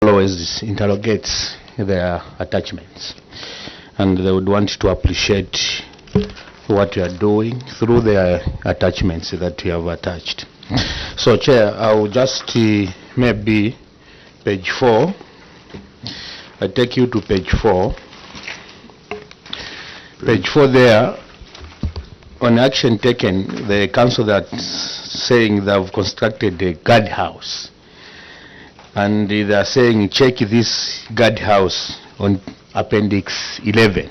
always interrogates their attachments, and they would want to appreciate what you are doing through their attachments that you have attached. So, Chair, I will just maybe page 4. I take you to page 4. Page 4 there, on action taken, the council that's saying they have constructed a guard house. And they are saying check this guard house on Appendix 11.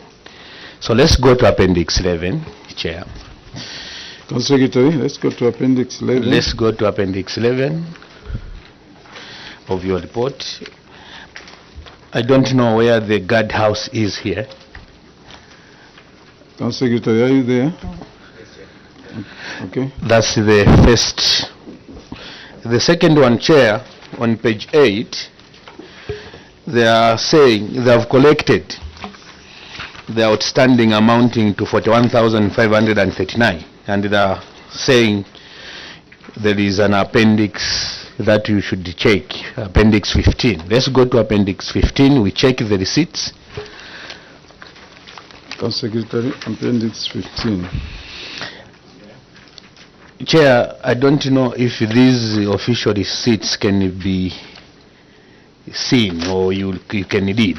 So let's go to Appendix 11, Chair. Council Secretary, let's go to Appendix 11. Let's go to Appendix 11 of your report. I don't know where the guard house is here. Council Secretary, are you there? Okay. That's the first. The second one, Chair, on page 8, they are saying they have collected the outstanding amounting to 41,539, and they are saying there is an appendix that you should check, Appendix 15. Let's go to Appendix 15. We check the receipts. Council Secretary, Appendix 15. Chair, I don't know if these official receipts can be seen or you can read.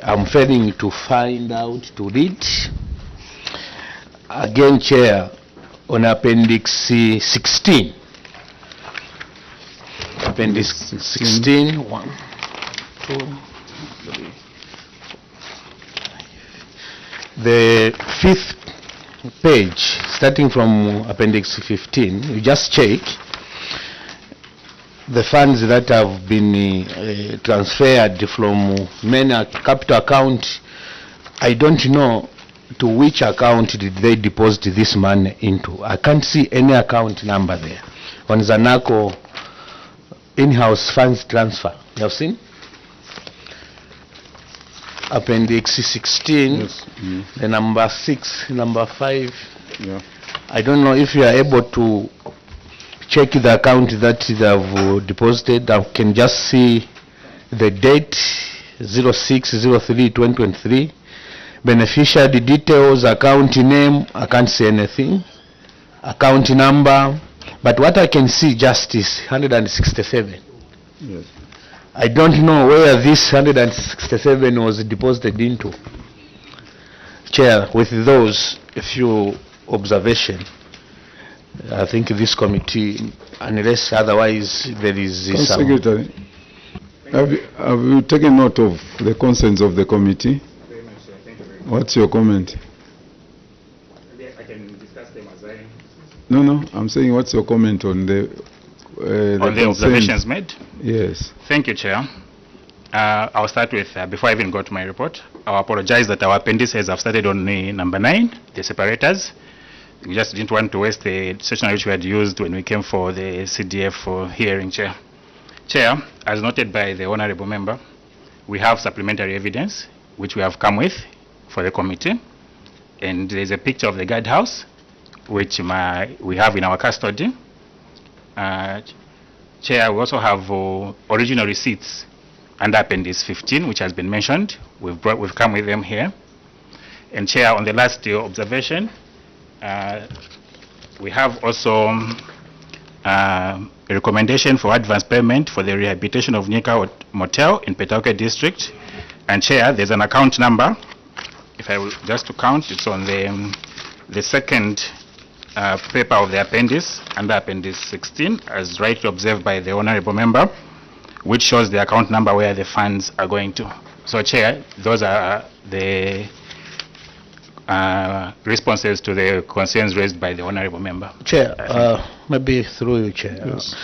I'm failing to find out to read. Again, Chair, on Appendix 16. Appendix 16, 1, 2, 3. The fifth page, starting from Appendix 15, you just check the funds that have been transferred from main capital account. I don't know to which account did they deposit this money into. I can't see any account number there. On Zanaco in-house funds transfer, you have seen? Appendix 16, yes. The number 6, number 5. Yeah. I don't know if you are able to check the account that they have deposited. I can just see the date 06/03/2023, beneficiary details, account name. I can't see anything, account number, but what I can see just is 167. Yes. I don't know where this 167 was deposited into. Chair, with those few observations, I think this committee, unless otherwise there is Council some... Secretary, have you taken note of the concerns of the committee? What's your comment? I can discuss them as I... No, I'm saying what's your comment on the observations made? Yes. Thank you, Chair. I'll start with, before I even go to my report, I apologize that our appendices have started on number 9, the separators. We just didn't want to waste the session which we had used when we came for the CDF for hearing, Chair. Chair, as noted by the Honorable Member, we have supplementary evidence which we have come with for the committee. And there's a picture of the guardhouse which we have in our custody. Chair, we also have original receipts under Appendix 15, which has been mentioned. We've come with them here. And Chair, on the last observation, we have also a recommendation for advance payment for the rehabilitation of Nika Motel in Petauke District. And Chair, there's an account number. If I will just to count, it's on the second paper of the appendix, under Appendix 16, as rightly observed by the Honorable Member, which shows the account number where the funds are going to. So, Chair, those are the responses to the concerns raised by the Honorable Member. Chair, maybe through you, Chair. Yes.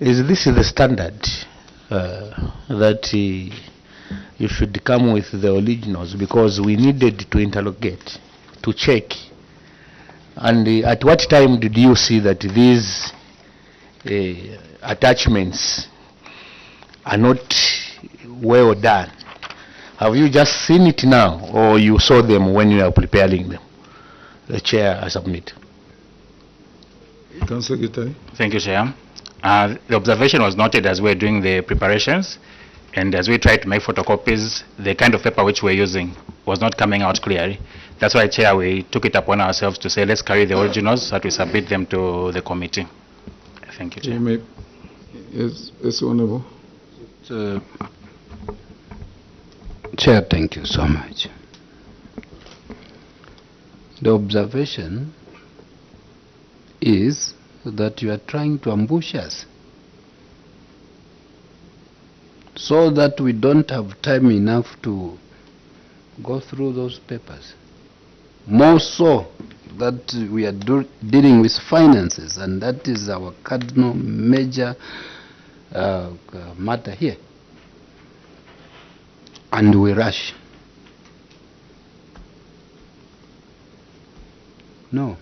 Is this the standard that you should come with the originals, because we needed to interrogate, to check? And at what time did you see that these attachments are not well done? Have you just seen it now, or you saw them when you are preparing them? The Chair, I submit. Council Secretary. Thank you, Chair. The observation was noted as we were doing the preparations, and as we tried to make photocopies, the kind of paper which we're using was not coming out clearly. That's why, Chair, we took it upon ourselves to say, let's carry the originals so that we submit them to the committee. Thank you, Chair. Yes, Honorable. Chair, thank you so much. The observation is that you are trying to ambush us so that we don't have time enough to go through those papers. More so that we are dealing with finances, and that is our cardinal major matter here. And we rush. No.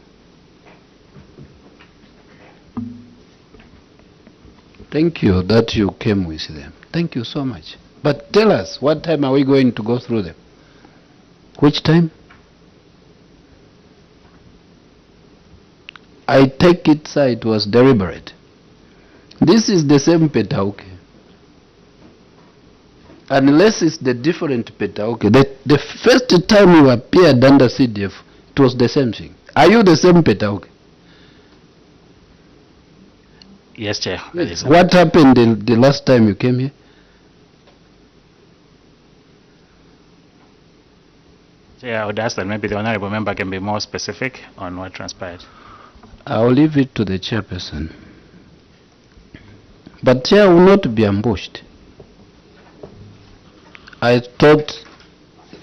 Thank you that you came with them. Thank you so much. But tell us, what time are we going to go through them? Which time? I take it, sir, it was deliberate. This is the same Petauke. Unless it's the different Petauke. The first time you appeared under CDF, it was the same thing. Are you the same Petauke? Yes, Chair. Yes. What happened the last time you came here? Chair, I would ask that maybe the honorable member can be more specific on what transpired. I'll leave it to the chairperson. But Chair will not be ambushed. I thought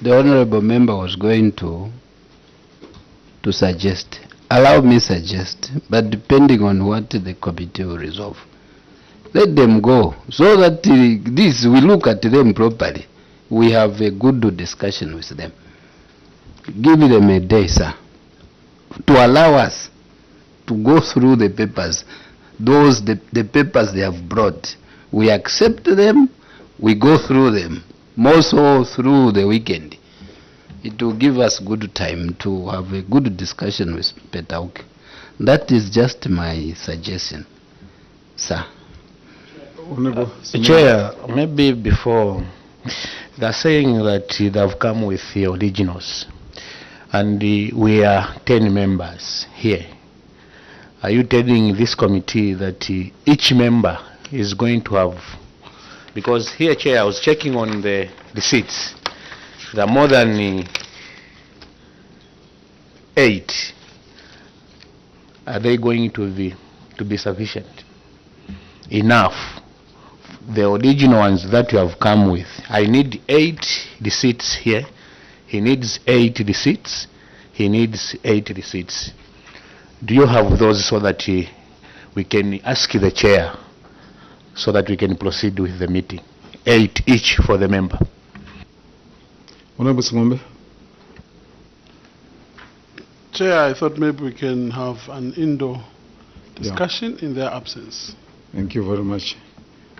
the honorable member was going to suggest. Allow me suggest, but depending on what the committee will resolve. Let them go, so that we look at them properly. We have a good discussion with them. Give them a day, sir, to allow us to go through the papers, the papers they have brought. We accept them, we go through them, more so through the weekend. It will give us good time to have a good discussion with Petauke. That is just my suggestion, sir. Honorable. Chair, maybe before, they're saying that they have come with the originals, and we are 10 members here. Are you telling this committee that each member is going to have, because here, Chair, I was checking on the receipts, there are more than 8. Are they going to be sufficient? Enough? The original ones that you have come with. I need 8 receipts here. He needs 8 receipts. He needs 8 receipts. Do you have those so that we can ask the chair so that we can proceed with the meeting? 8 each for the member. Honorable Singombe. Chair, I thought maybe we can have an indoor discussion in their absence. Thank you very much.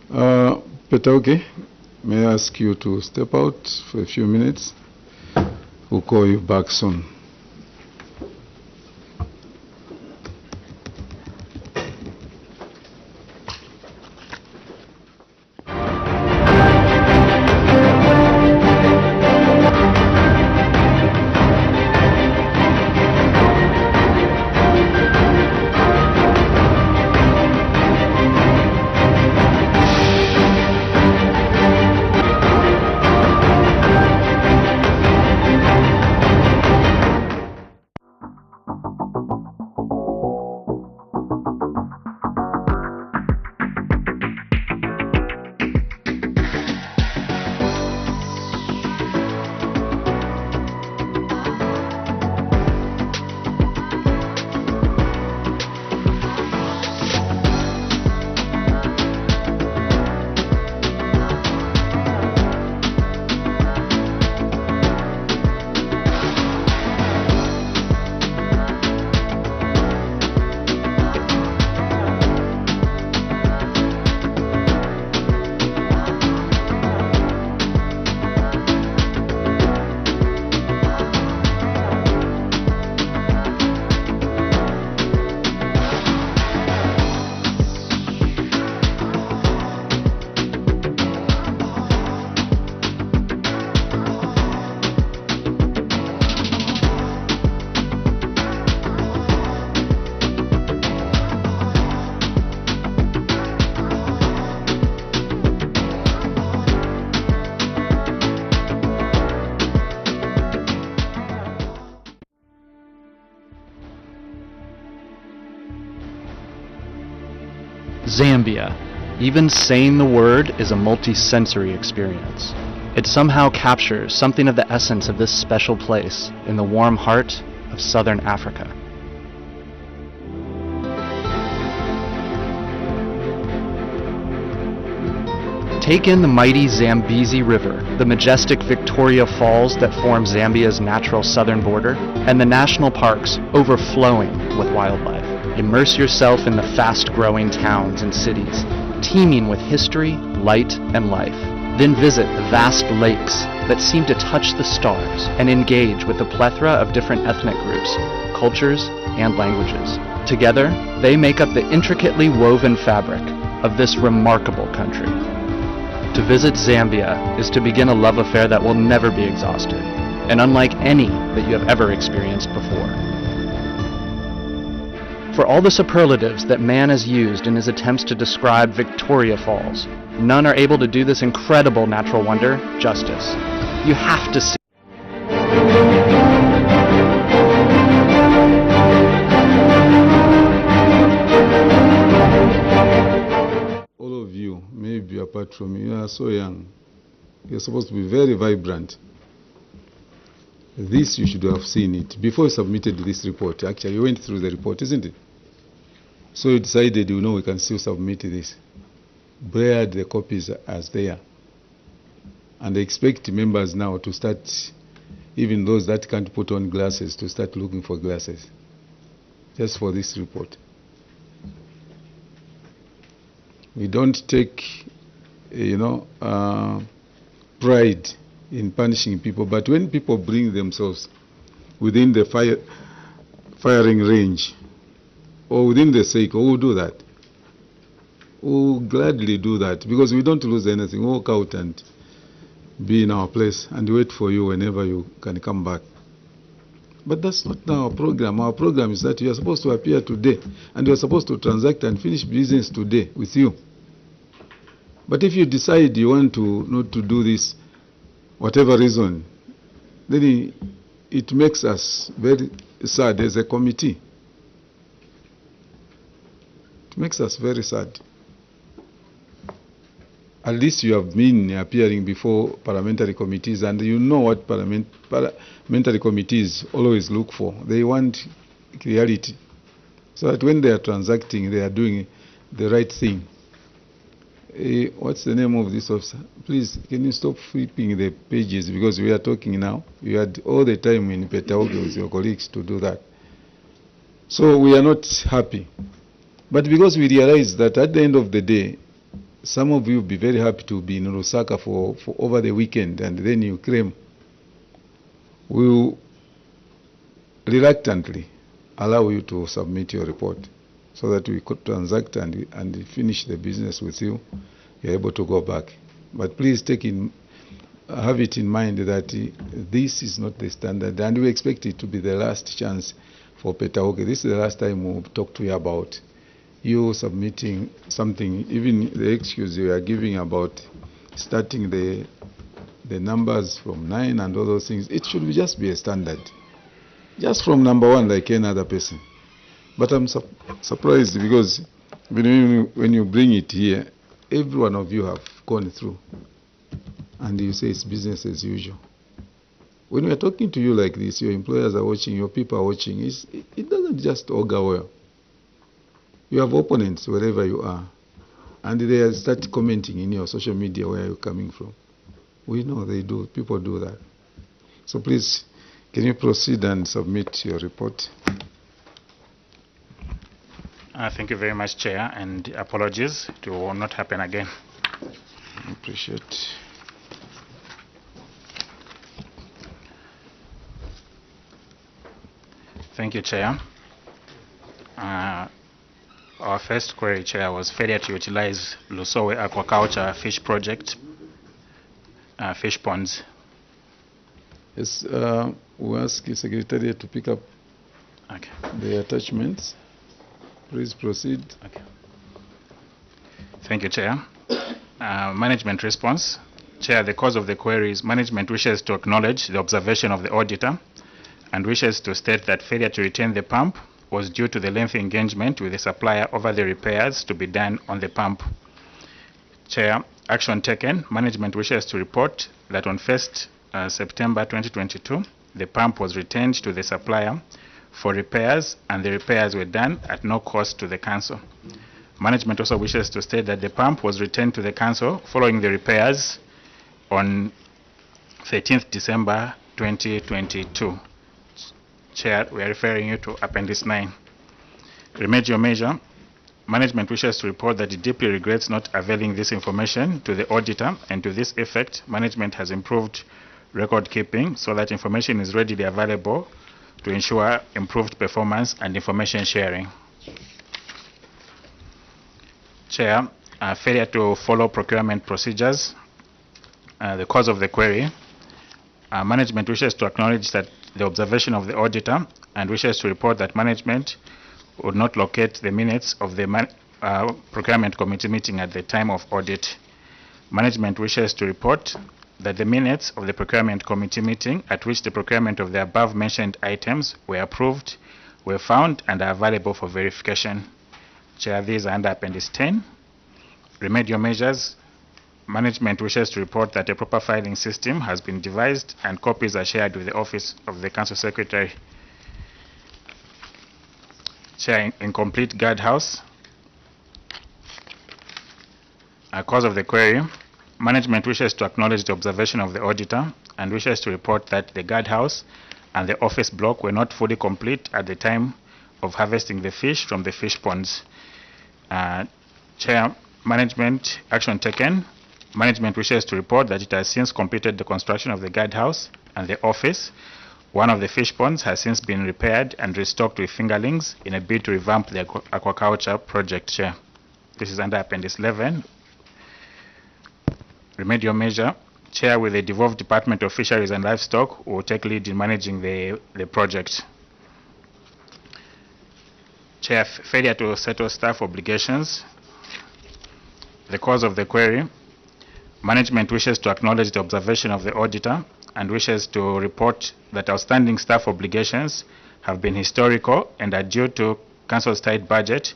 Petauke, may I ask you to step out for a few minutes? We'll call you back soon. Zambia. Even saying the word is a multi-sensory experience. It somehow captures something of the essence of this special place in the warm heart of southern Africa. Take in the mighty Zambezi River, the majestic Victoria Falls that form Zambia's natural southern border, and the national parks overflowing with wildlife. Immerse yourself in the fast-growing towns and cities, teeming with history, light, and life. Then visit the vast lakes that seem to touch the stars and engage with the plethora of different ethnic groups, cultures, and languages. Together, they make up the intricately woven fabric of this remarkable country. To visit Zambia is to begin a love affair that will never be exhausted, and unlike any that you have ever experienced before. For all the superlatives that man has used in his attempts to describe Victoria Falls, none are able to do this incredible natural wonder justice. You have to see. All of you, maybe apart from me, you are so young. You're supposed to be very vibrant. This, you should have seen it. Before you submitted this report, actually, you went through the report, isn't it? So you decided, you know, we can still submit this. Bared the copies as they are. And I expect members now to start, even those that can't put on glasses, to start looking for glasses. Just for this report. We don't take, pride in punishing people, but when people bring themselves within the firing range or within the circle, we'll do that. We'll gladly do that because we don't lose anything. We'll walk out and be in our place and wait for you whenever you can come back. But that's not our program. Our program is that you are supposed to appear today and you are supposed to transact and finish business today with you. But if you decide you want to not to do this, whatever reason, then it makes us very sad as a committee. It makes us very sad. At least you have been appearing before parliamentary committees and you know what parliamentary committees always look for. They want clarity. So that when they are transacting, they are doing the right thing. What's the name of this officer? Please, can you stop flipping the pages because we are talking now. You had all the time in Petaoke with your colleagues to do that. So we are not happy. But because we realize that at the end of the day, some of you will be very happy to be in Lusaka for over the weekend and then you claim, we will reluctantly allow you to submit your report so that we could transact and finish the business with you. You're able to go back. But please have it in mind that this is not the standard and we expect it to be the last chance for Petaoke. This is the last time we'll talk to you about you submitting something, even the excuse you are giving about starting the numbers from 9 and all those things. It should just be a standard. Just from number 1 like any other person. But I'm surprised because when you bring it here, every one of you have gone through. And you say it's business as usual. When we are talking to you like this, your employers are watching, your people are watching, it doesn't just augur well. You have opponents wherever you are. And they start commenting in your social media where you're coming from. We know they do. People do that. So please, can you proceed and submit your report? Thank you very much, Chair, and apologies. It will not happen again. I appreciate it. Thank you, Chair. Our first query, Chair, was failure to utilize Lusowe Aquaculture Fish Project, fish ponds. Yes, we ask the Secretariat to pick up the attachments. Please proceed. Okay. Thank you, Chair. Management response. Chair, the cause of the query is management wishes to acknowledge the observation of the auditor and wishes to state that failure to retain the pump was due to the lengthy engagement with the supplier over the repairs to be done on the pump. Chair, action taken. Management wishes to report that on 1st September 2022, the pump was returned to the supplier for repairs, and the repairs were done at no cost to the council. Management also wishes to state that the pump was returned to the council following the repairs on 13th December 2022. Chair, we are referring you to Appendix 9. Remedial measure. Management wishes to report that it deeply regrets not availing this information to the auditor, and to this effect, management has improved record keeping so that information is readily available to ensure improved performance and information sharing. Chair, failure to follow procurement procedures. The cause of the query. Management wishes to acknowledge that the observation of the auditor and wishes to report that management would not locate the minutes of the procurement committee meeting at the time of audit. Management wishes to report that the minutes of the procurement committee meeting at which the procurement of the above mentioned items were approved were found and are available for verification. Chair, these are under Appendix 10. Remedial measures. Management wishes to report that a proper filing system has been devised and copies are shared with the Office of the Council Secretary. Chair, incomplete guardhouse. Cause of the query. Management wishes to acknowledge the observation of the auditor and wishes to report that the guardhouse and the office block were not fully complete at the time of harvesting the fish from the fish ponds. Chair, management action taken. Management wishes to report that it has since completed the construction of the guardhouse and the office. One of the fish ponds has since been repaired and restocked with fingerlings in a bid to revamp the aquaculture project. Chair, this is under Appendix 11. Remedial measure. Chair, with the devolved Department of Fisheries and Livestock, will take lead in managing the project. Chair, failure to settle staff obligations. The cause of the query. Management wishes to acknowledge the observation of the auditor and wishes to report that outstanding staff obligations have been historical and are due to Council's tight budget,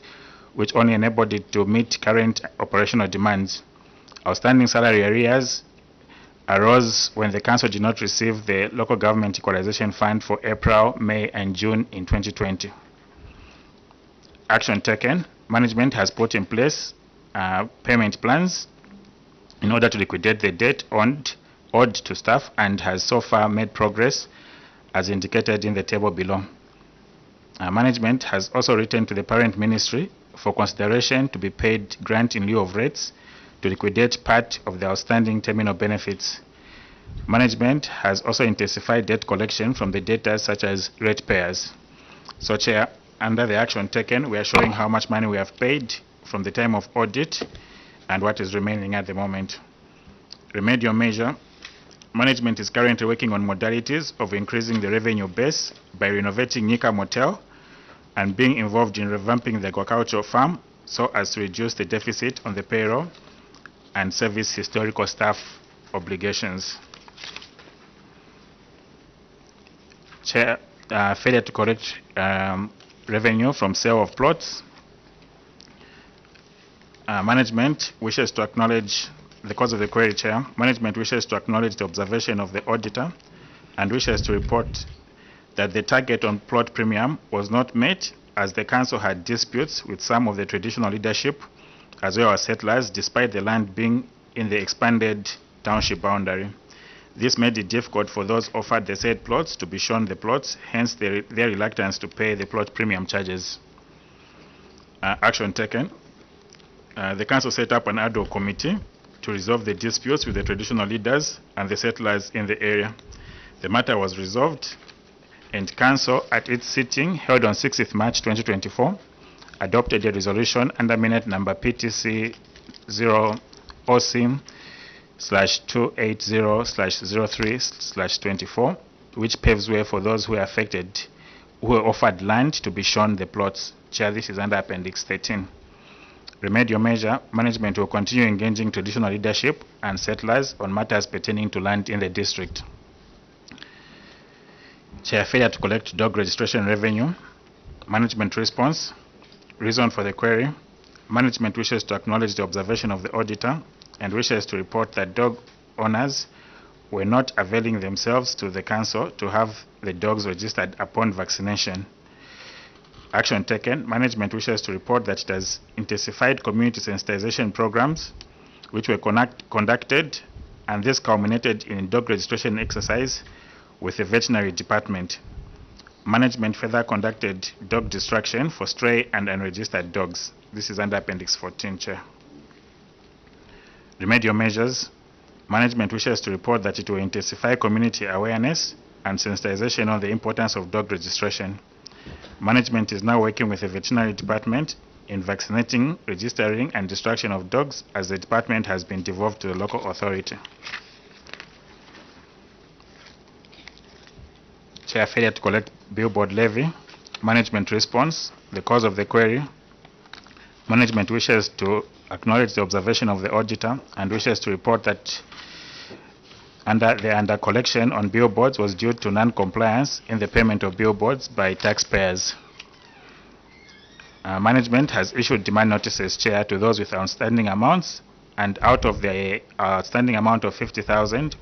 which only enabled it to meet current operational demands. Outstanding salary arrears arose when the Council did not receive the Local Government Equalization Fund for April, May, and June in 2020. Action taken. Management has put in place payment plans in order to liquidate the debt owed to staff and has so far made progress as indicated in the table below. Management has also written to the parent ministry for consideration to be paid grant in lieu of rates to liquidate part of the outstanding terminal benefits. Management has also intensified debt collection from the debtors such as ratepayers. So, Chair, under the action taken, we are showing how much money we have paid from the time of audit and what is remaining at the moment. Remedial measure. Management is currently working on modalities of increasing the revenue base by renovating Nyika Motel and being involved in revamping the aquaculture farm so as to reduce the deficit on the payroll and service historical staff obligations. Chair, failure to collect revenue from sale of plots. Management wishes to acknowledge the cause of the query. Chair, management wishes to acknowledge the observation of the auditor and wishes to report that the target on plot premium was not met as the council had disputes with some of the traditional leadership as well as settlers despite the land being in the expanded township boundary. This made it difficult for those offered the said plots to be shown the plots, hence their reluctance to pay the plot premium charges. Action taken. The council set up an ad hoc committee to resolve the disputes with the traditional leaders and the settlers in the area. The matter was resolved, and council at its sitting held on 6th March 2024 adopted a resolution under minute number PTC 0OC/280/03/24, which paves way for those who are affected, who were offered land to be shown the plots. Chair, this is under Appendix 13. Remedial measure. Management will continue engaging traditional leadership and settlers on matters pertaining to land in the district. Chair, failure to collect dog registration revenue. Management response. Reason for the query. Management wishes to acknowledge the observation of the auditor and wishes to report that dog owners were not availing themselves to the council to have the dogs registered upon vaccination. Action taken. Management wishes to report that it has intensified community sensitization programs which were conducted, and this culminated in dog registration exercise with the veterinary department. Management further conducted dog distraction for stray and unregistered dogs. This is under Appendix 14, Chair. Remedial measures. Management wishes to report that it will intensify community awareness and sensitization on the importance of dog registration. Management is now working with the veterinary department in vaccinating, registering, and distraction of dogs, as the department has been devolved to the local authority. Chair, failure to collect billboard levy. Management response. The cause of the query. Management wishes to acknowledge the observation of the auditor and wishes to report that the under collection on billboards was due to non-compliance in the payment of billboards by taxpayers. Management has issued demand notices, Chair, to those with outstanding amounts, and out of the outstanding amount of 50,000,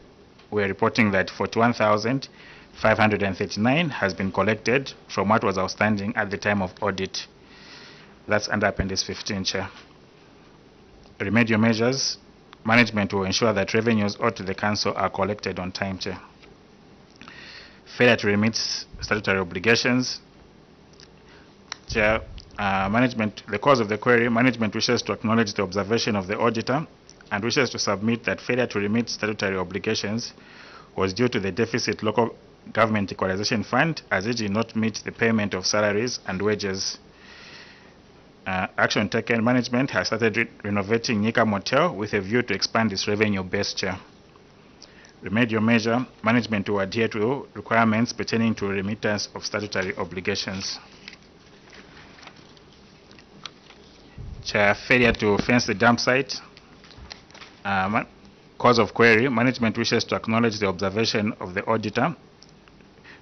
we are reporting that 41,539 has been collected from what was outstanding at the time of audit. That's under Appendix 15, Chair. Remedial measures. Management will ensure that revenues owed to the council are collected on time, Chair. Failure to remit statutory obligations. Chair, the cause of the query. Management wishes to acknowledge the observation of the auditor and wishes to submit that failure to remit statutory obligations was due to the deficit local government equalization fund, as it did not meet the payment of salaries and wages. Action taken. Management has started renovating Nika Motel with a view to expand its revenue base, Chair. Remedial measure. Management will adhere to requirements pertaining to remittance of statutory obligations. Chair, failure to fence the dump site. Cause of query. Management wishes to acknowledge the observation of the auditor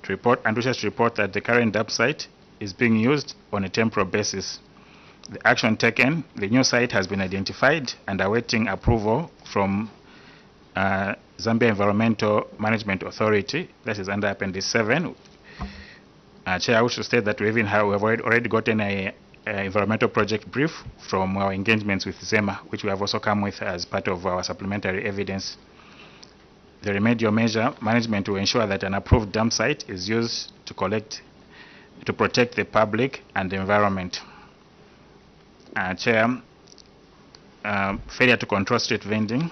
and wishes to report that the current dump site is being used on a temporary basis. The action taken. The new site has been identified and awaiting approval from Zambia Environmental Management Authority. That is under Appendix 7. Chair, I wish to state that we have already gotten a environmental project brief from our engagements with ZEMA, which we have also come with as part of our supplementary evidence. The remedial measure. Management will ensure that an approved dump site is used to protect the public and the environment. Chair, failure to control street vending.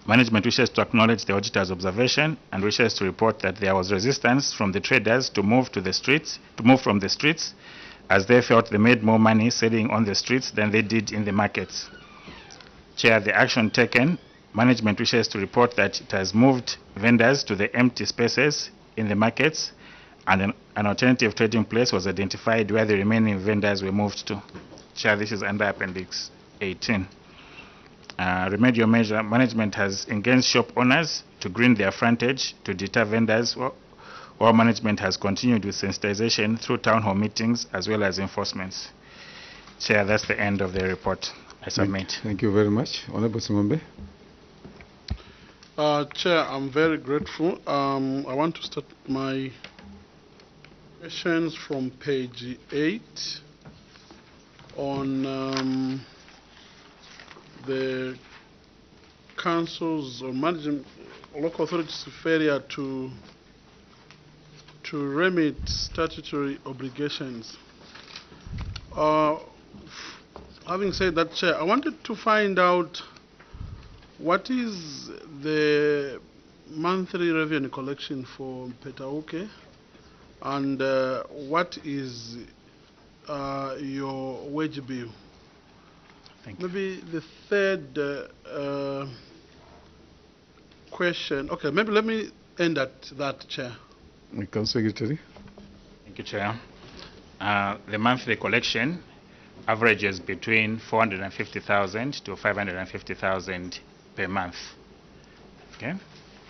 Management wishes to acknowledge the auditor's observation and wishes to report that there was resistance from the traders to move from the streets, as they felt they made more money selling on the streets than they did in the markets. Chair, the action taken. Management wishes to report that it has moved vendors to the empty spaces in the markets, and an alternative trading place was identified where the remaining vendors were moved to. Chair, this is under Appendix 18. Remedial measure. Management has engaged shop owners to green their frontage to deter vendors, while management has continued with sensitization through town hall meetings as well as enforcements. Chair, that's the end of the report. I submit. Thank you very much. Honorable Singombe. Chair, I'm very grateful. I want to start my questions from page 8 on the council's or management local authorities' failure to remit statutory obligations. Having said that, Chair, I wanted to find out what is the monthly revenue collection for Petauke, and what is your wage bill? Thank you. Maybe the third question. Okay, maybe let me end at that, Chair. Council Secretary. Thank you, Chair. The monthly collection averages between 450,000 to 550,000 per month. Okay,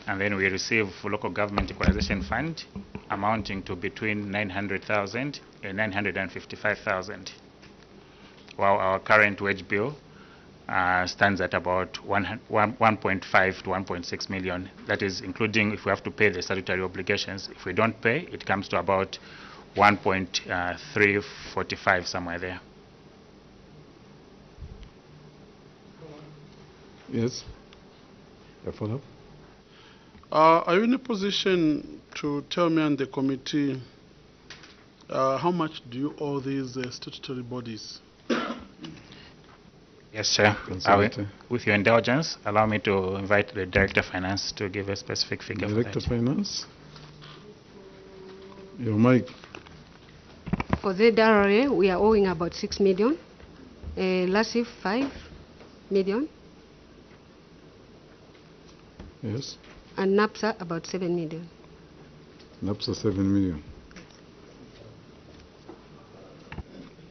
and then we receive local government equalization fund amounting to between 900,000 955,000, while our current wage bill stands at about 1.5 to 1.6 million. That is including if we have to pay the statutory obligations. If we don't pay, it comes to about 1.345, somewhere there. Yes. A follow-up? Are you in a position to tell me and the committee how much do you owe these statutory bodies? Yes, Chair. With your indulgence, allow me to invite the Director of Finance to give a specific figure. Director of Finance? Your mic. For the DRA, we are owing about 6 million. Last year, 5 million. Yes. And NAPSA, about 7 million. NAPSA 7 million.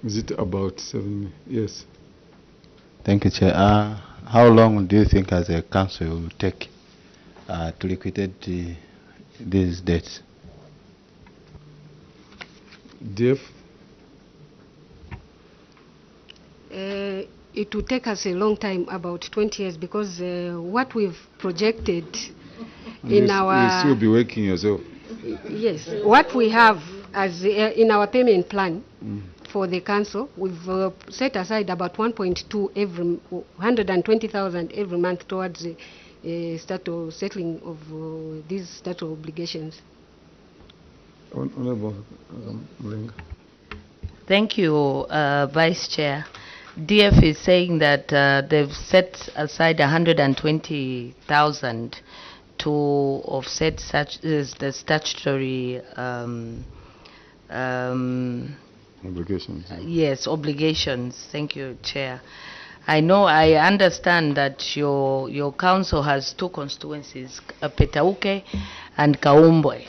Is it about 7 million? Yes. Thank you, Chair. How long do you think as a council will take to liquidate these debts? DF? It will take us a long time, about 20 years, because what we've projected in our... You'll still be working yourself? Yes. What we have as in our payment plan for the council, we've set aside about 120,000 every month towards settling of these statutory obligations. Honorable Mlenga. Thank you, Vice Chair. DF is saying that they've set aside 120,000 to offset such as the statutory Obligations. yes, obligations. Thank you, Chair. I understand that your council has two constituencies, Petauke and Kaumbwe,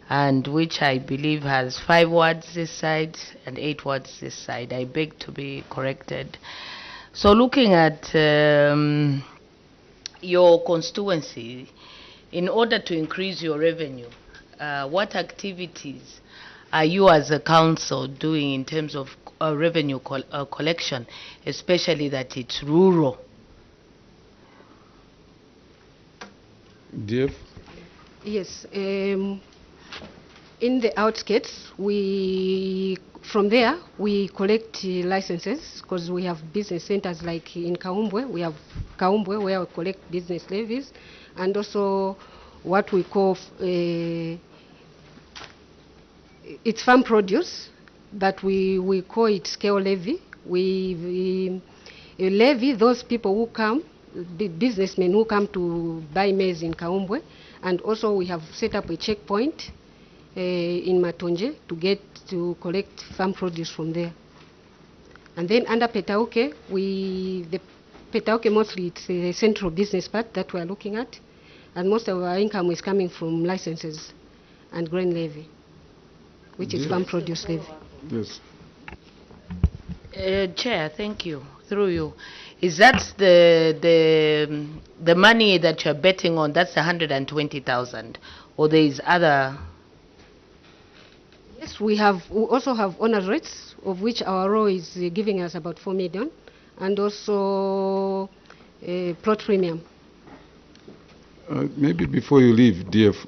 and which I believe has 5 wards this side and 8 wards this side. I beg to be corrected. So looking at your constituency, in order to increase your revenue, what activities are you as a council doing in terms of revenue collection, especially that it's rural? DF? Yes. In the outskirts, from there we collect licenses, because we have business centers like in Kaumbwe. We have Kaumbwe where we collect business levies, and also what we call it's farm produce, but we call it scale levy. We levy those people who come, the businessmen who come to buy maize in Kaumbwe, and also we have set up a checkpoint in Matonje to collect farm produce from there. And then under Petauke, the Petauke mostly it's the central business part that we are looking at, and most of our income is coming from licenses and grain levy, which is farm produce levy. Yes. Chair, thank you. Through you, is that the money that you're betting on? That's 120,000, or there is other? Yes, we also have honor rates, of which our row is giving us about 4 million, and also plot premium. Maybe before you leave, DF,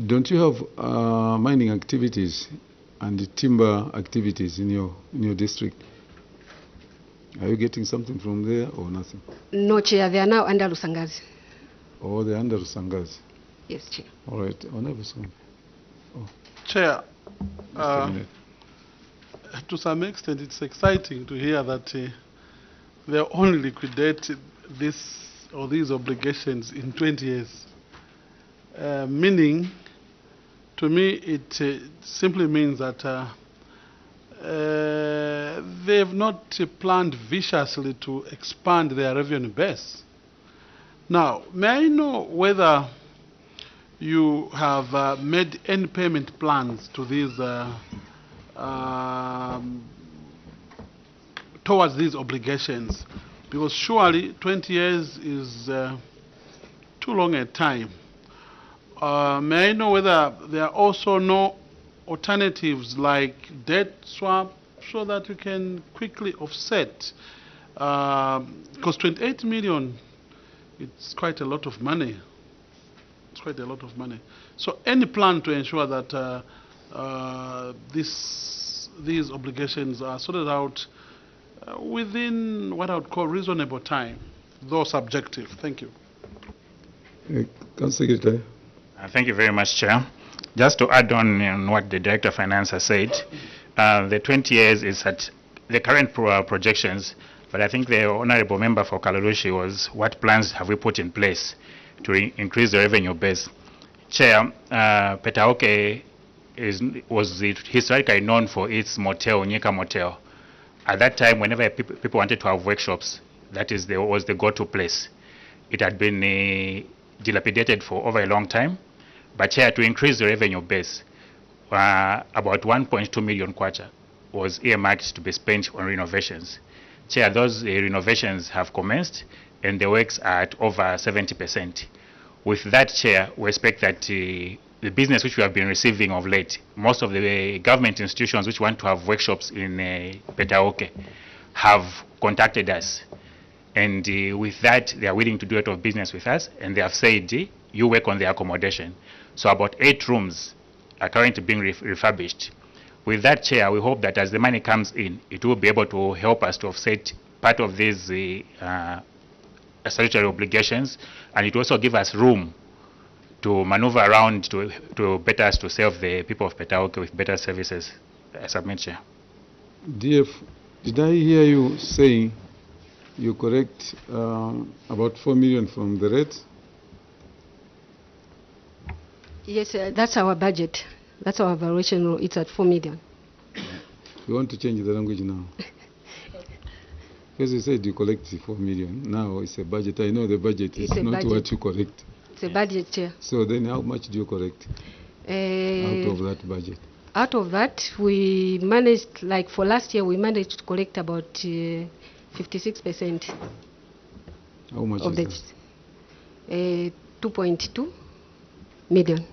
don't you have mining activities and timber activities in your district? Are you getting something from there or nothing? No, Chair, they are now under Lusangazi. Oh, they're under Rusangazi. Yes, Chair. All right. Honorable Song. Chair, to some extent it's exciting to hear that they only liquidate these obligations in 20 years. Meaning, to me, it simply means that they have not planned viciously to expand their revenue base. Now, may I know whether you have made any payment plans to these towards these obligations? Because surely 20 years is too long a time. may I know whether there are also no alternatives like debt swap so that you can quickly offset? Because 28 million, it's quite a lot of money. It's quite a lot of money. So any plan to ensure that these obligations are sorted out within what I would call reasonable time, though subjective? Thank you. Council Secretary. Thank you very much, Chair. Just to add on what the Director of Finance has said, the 20 years is at the current projections, but I think the Honorable Member for Kalalushi was, what plans have we put in place to increase the revenue base? Chair, Petaoke was historically known for its motel, Nyika Motel. At that time, whenever people wanted to have workshops, that was the go-to place. It had been dilapidated for over a long time, but Chair, to increase the revenue base, about 1.2 million kwacha was earmarked to be spent on renovations. Chair, those renovations have commenced, and the works are at over 70%. With that, Chair, we expect that the business which we have been receiving of late, most of the government institutions which want to have workshops in Petaoke have contacted us. And with that, they are willing to do a lot of business with us, and they have said, you work on the accommodation. So about 8 rooms are currently being refurbished. With that, Chair, we hope that as the money comes in, it will be able to help us to offset part of these statutory obligations, and it will also give us room to maneuver around to better us to serve the people of Petaoke with better services. I submit, Chair. DF, did I hear you saying you correct about 4 million from the rate? Yes, that's our budget. That's our valuation. It's at 4 million. You want to change the language now? Because you said you collect 4 million. Now it's a budget. I know the budget is not budget. What you correct. It's a budget, Chair. So then how much do you correct out of that budget? Out of that, we managed, like for last year, we managed to collect about 56%. How much of is that? 2.2 million.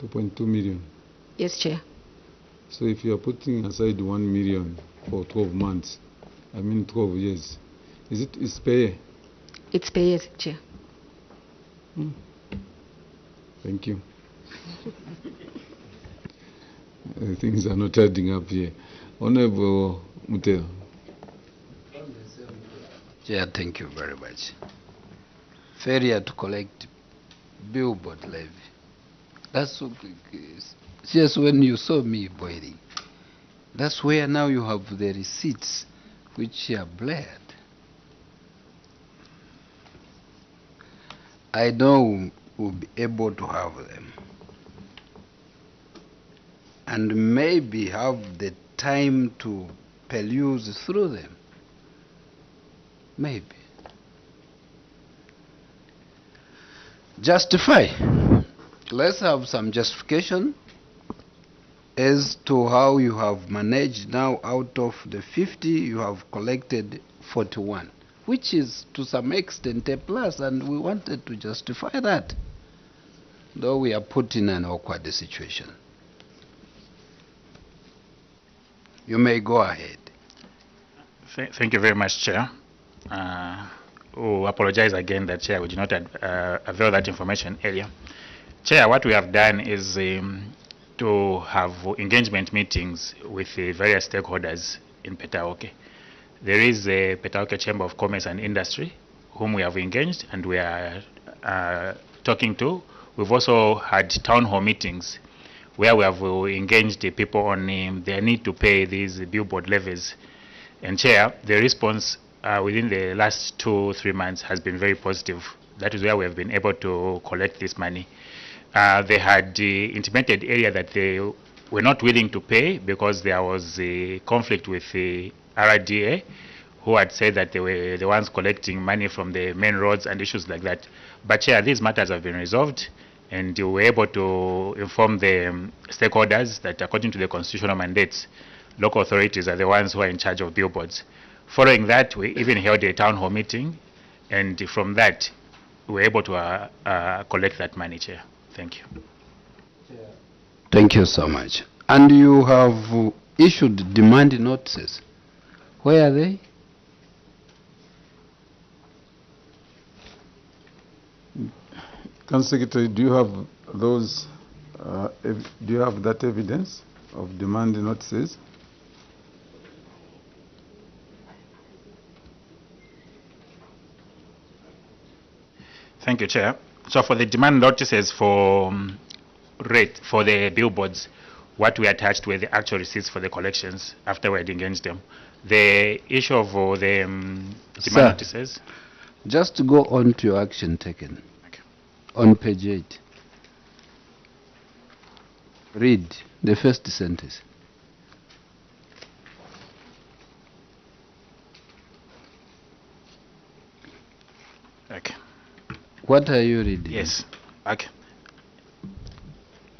2.2 million? Yes, Chair. So if you are putting aside 1 million for 12 months, I mean 12 years, it's pay? It's pay, yes, Chair. Thank you. Things are not adding up here. Honorable Mutela. Chair, thank you very much. Failure to collect billboard levy. That's just when you saw me boiling. That's where now you have the receipts which are blared. I know we'll be able to have them. And maybe have the time to peruse through them. Maybe. Justify. Let's have some justification as to how you have managed now out of the 50 you have collected 41, which is to some extent a plus, and we wanted to justify that, though we are put in an awkward situation. You may go ahead. Thank you very much, Chair. We apologize again that, Chair, we did not avail that information earlier. Chair, what we have done is to have engagement meetings with the various stakeholders in Petaoke. There is a Petaoke Chamber of Commerce and Industry, whom we have engaged and we are talking to. We've also had town hall meetings where we have engaged the people on their need to pay these billboard levies. And Chair, the response within the last 2-3 months has been very positive. That is where we have been able to collect this money. They had intimated area that they were not willing to pay because there was a conflict with the RDA, who had said that they were the ones collecting money from the main roads and issues like that. But Chair, these matters have been resolved, and we were able to inform the stakeholders that according to the constitutional mandates, local authorities are the ones who are in charge of billboards. Following that, we even held a town hall meeting, and from that, were able to collect that money, Chair. Thank you. Thank you so much. And you have issued demand notices. Where are they? Council Secretary, do you have those, do you have that evidence of demand notices? Thank you, Chair. So for the demand notices for rate for the billboards, what we attached were the actual receipts for the collections after we had engaged them. The issue of the demand notices. Just to go on to your action taken. Okay. On page 8. Read the first sentence. Okay. What are you reading? Yes. Okay.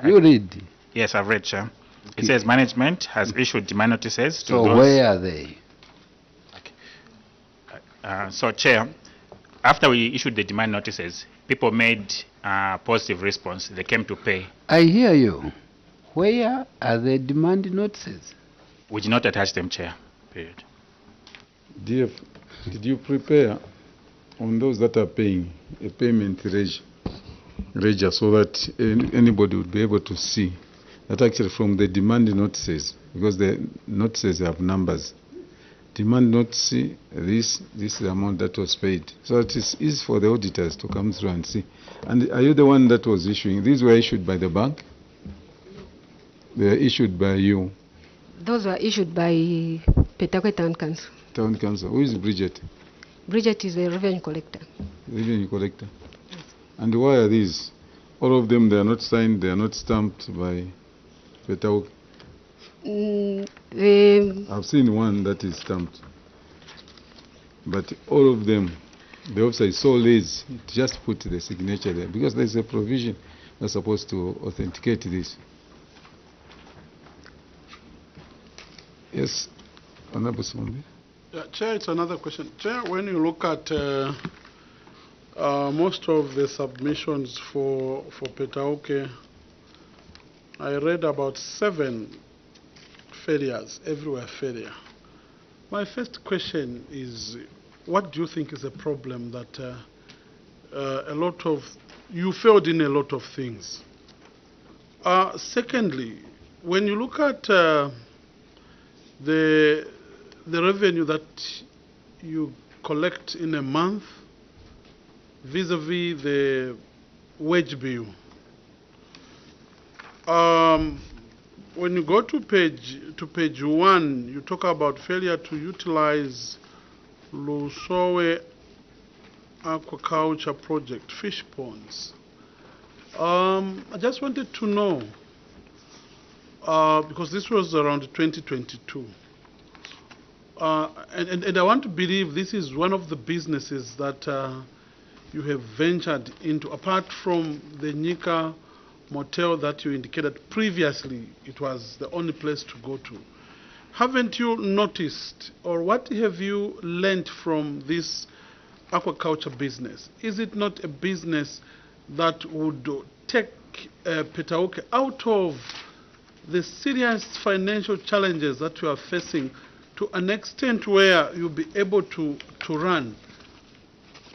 You read. Yes, I've read, Chair. It says management has issued demand notices to So those. where are they? Okay. So, Chair, after we issued the demand notices, people made positive response. They came to pay. I hear you. Where are the demand notices? We did not attach them, Chair. Period. DF, did you prepare on those that are paying a payment ledger so that anybody would be able to see that actually from the demand notices, because the notices have numbers. Demand notice, this is the amount that was paid. So it is easy for the auditors to come through and see. And are you the one that was issuing? These were issued by the bank? They are issued by you? Those were issued by Petaukwe Town Council. Town Council. Who is Bridget? Bridget is a revenue collector. Revenue collector. And why are these? All of them, they are not signed, they are not stamped by Petaukwe. I've seen one that is stamped. But all of them, the officer is so lazy to just put the signature there because there's a provision that's supposed to authenticate this. Yes, Honorable Sombe. Yeah, Chair, it's another question. Chair, when you look at most of the submissions for Petaukwe, I read about 7 failures, everywhere failure. My first question is, what do you think is a problem that you failed in a lot of things? Secondly, when you look at the revenue that you collect in a month vis-a-vis the wage bill, when you go to page 1, you talk about failure to utilize Lusowe aquaculture project, fish ponds. I just wanted to know, because this was around 2022, and I want to believe this is one of the businesses that you have ventured into, apart from the Nika motel that you indicated previously it was the only place to go to. Haven't you noticed, or what have you learned from this aquaculture business? Is it not a business that would take Petaukwe out of the serious financial challenges that you are facing to an extent where you'll be able to run?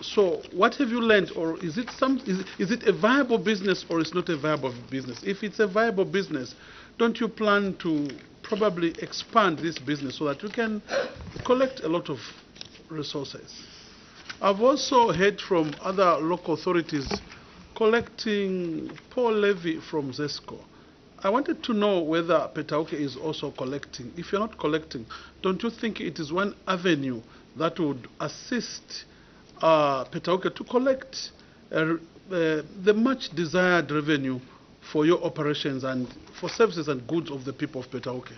So what have you learned, or is it a viable business or it's not a viable business? If it's a viable business, don't you plan to probably expand this business so that you can collect a lot of resources? I've also heard from other local authorities collecting poor levy from ZESCO. I wanted to know whether Petaukwe is also collecting. If you're not collecting, don't you think it is one avenue that would assist Petaukwe to collect the much desired revenue for your operations and for services and goods of the people of Petaukwe?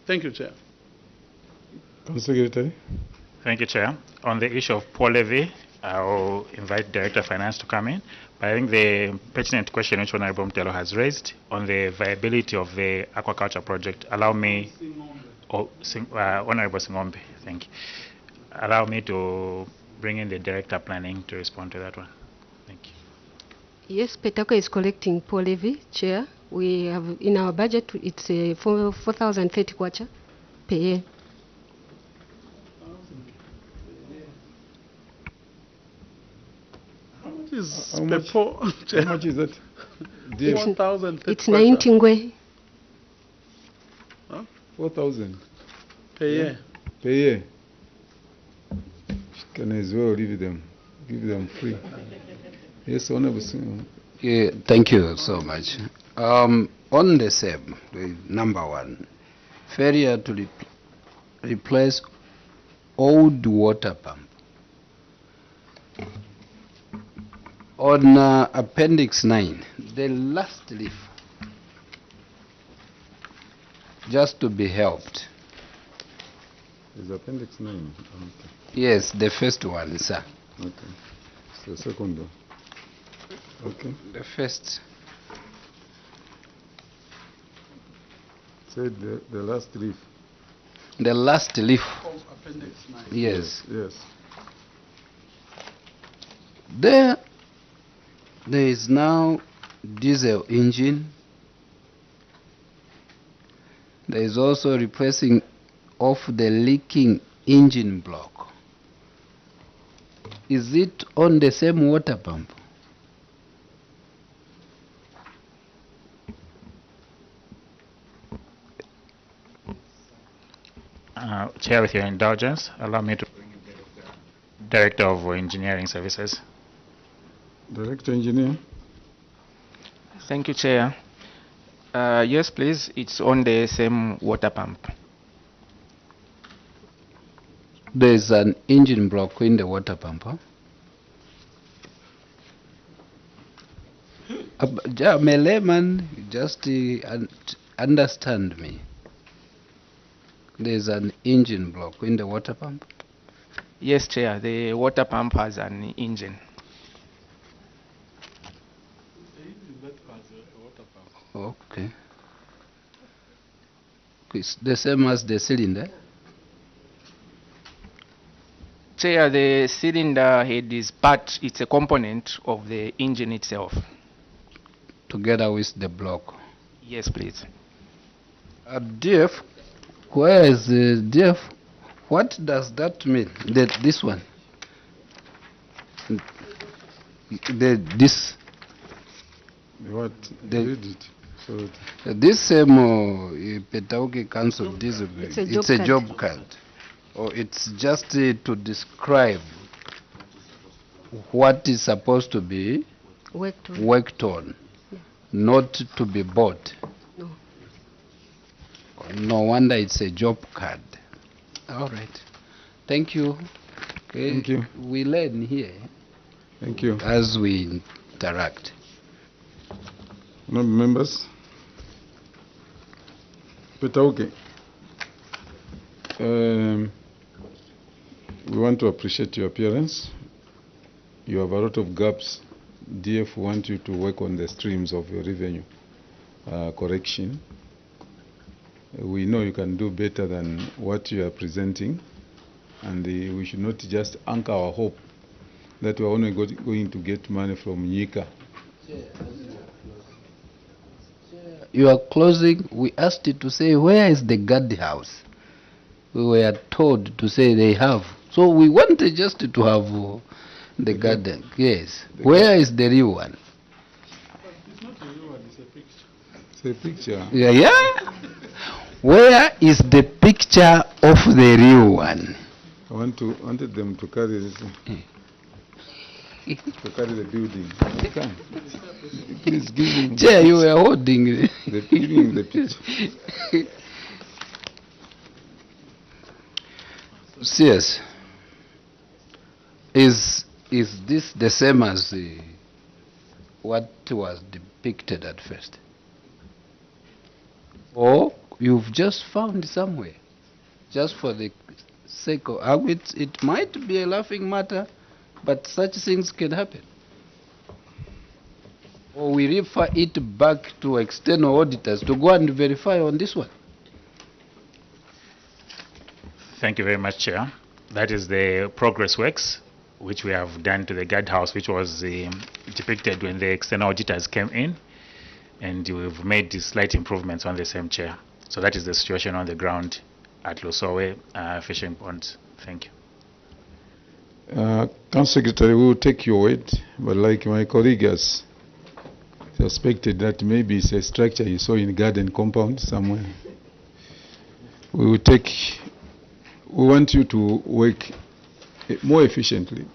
Thank you, Chair. Council Secretary. Thank you, Chair. On the issue of poor levy, I'll invite Director of Finance to come in. But I think the pertinent question which Honorable Mtelo has raised on the viability of the aquaculture project, allow me, Honorable Singombe, thank you. Allow me to bring in the Director Planning to respond to that one. Thank you. Yes, Petauke is collecting poor levy, Chair. We have in our budget, it's 4,030 kwacha per year. How much is How much? Pepo? How much is that? It's, 1,030 it's 90 ngwe. 4,000 per year. per year. Can as well give them free. Yes, Honorable Singh. Yeah, thank you so much. On the same, the number one, failure to replace old water pump. On Appendix 9, the last leaf, just to be helped. Is Appendix 9? Okay. Yes, the first one, sir. Okay. So second one. Okay. The first. Said the last leaf. The last leaf. Appendix 9. Yes. Yes. There is now diesel engine. There is also replacing of the leaking engine block. Is it on the same water pump? Chair, with your indulgence, allow me to bring in the Director of Engineering Services. Director Engineer. Thank you, Chair. Yes, please. It's on the same water pump. There is an engine block in the water pump. Huh? I'm a layman, just understand me. There's an engine block in the water pump. Yes, Chair. The water pump has an engine. Okay. It's the same as the cylinder. Chair, the cylinder head is part, it's a component of the engine itself. Together with the block. Yes, please. DF, where is the DF? What does that mean? This one? This? What? Read it. So This same Petauke Council diesel, it's a job card. Or it's just to describe what is supposed to be worked on, not to be bought. No. No wonder it's a job card. All right. Thank you. Okay. Thank you. We learn here Thank you. as we interact. Honourable members. Petauke. We want to appreciate your appearance. You have a lot of gaps. DF want you to work on the streams of your revenue correction. We know you can do better than what you are presenting, and we should not just anchor our hope that we are only going to get money from Nyika. You are closing. We asked you to say, where is the guard house? We were told to say they have. So we wanted just to have the garden. Yes. Where is the real one? It's not a real one, it's a picture. It's a picture. Yeah, yeah. Where is the picture of the real one? I wanted them to carry this, to carry the building. You can. Please give me. Chair, you were holding the picture. Yes. Is this the same as what was depicted at first? Or you've just found somewhere, just for the sake of it might be a laughing matter, but such things can happen. Or we refer it back to external auditors to go and verify on this one. Thank you very much, Chair. That is the progress works. which we have done to the guardhouse, which was depicted when the external auditors came in, and we've made these slight improvements on the same chair. So that is the situation on the ground at Lusowe fishing ponds. Thank you. Council Secretary, we will take your word, but like my colleague has suspected that maybe it's a structure you saw in garden compound somewhere. We want you to work more efficiently.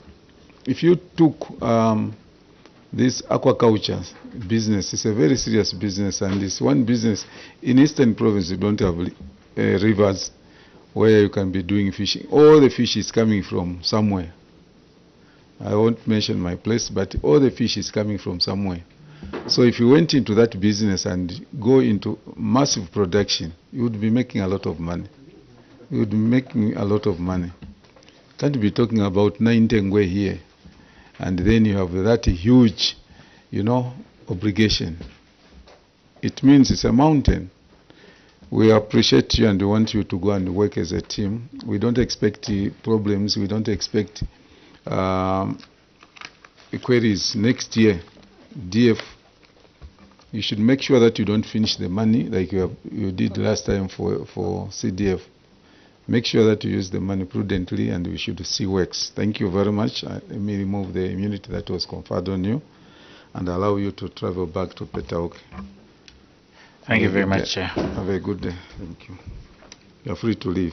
If you took this aquaculture business, it's a very serious business, and it's one business. In Eastern Province, you don't have rivers where you can be doing fishing. All the fish is coming from somewhere. I won't mention my place, but all the fish is coming from somewhere. So if you went into that business and go into massive production, you would be making a lot of money. You would be making a lot of money. Can't be talking about 9 tengwe here, and then you have that huge, obligation. It means it's a mountain. We appreciate you and we want you to go and work as a team. We don't expect problems. We don't expect queries next year. DF, you should make sure that you don't finish the money like you did last time for CDF. Make sure that you use the money prudently, and we should see works. Thank you very much. Let me remove the immunity that was conferred on you and allow you to travel back to Petauke. Thank you very much, Chair. Have a good day. Thank you. You are free to leave.